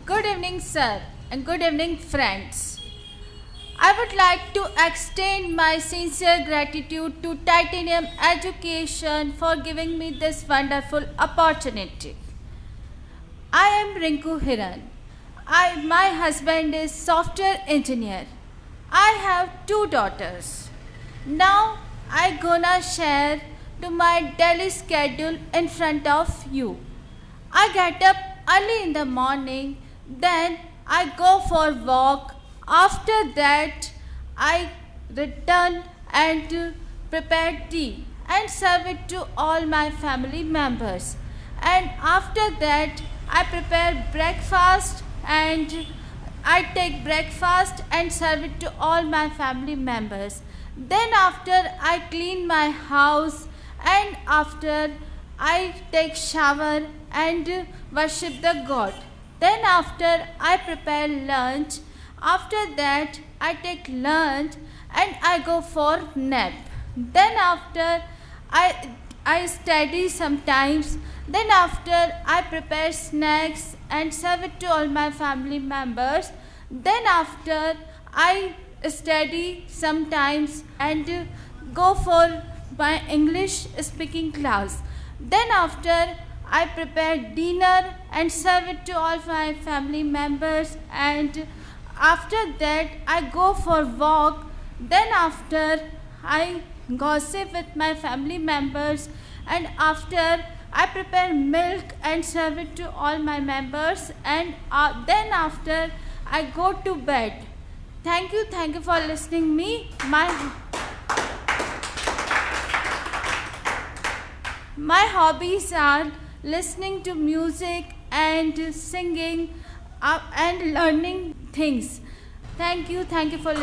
Good evening, sir, and good evening, friends. I would like to extend my sincere gratitude to TANIUM Education for giving me this wonderful opportunity. I am Rinku Hiren. My husband is software engineer. I have 2 daughters. Now I gonna share to my daily schedule in front of you. I get up early in the morning, then I go for walk. After that, I return and prepare tea and serve it to all my family members. And after that, I prepare breakfast and I take breakfast and serve it to all my family members. Then after I clean my house and after I take shower and worship the God. Then after I prepare lunch. After that I take lunch and I go for nap. Then after I study sometimes. Then after I prepare snacks and serve it to all my family members. Then after I study sometimes and go for my English speaking class. Then after I prepare dinner and serve it to all my family members, and after that I go for walk. Then after I gossip with my family members, and after I prepare milk and serve it to all my members, and then after I go to bed. Thank you for listening me. My hobbies are listening to music and singing and learning things. Thank you for listening.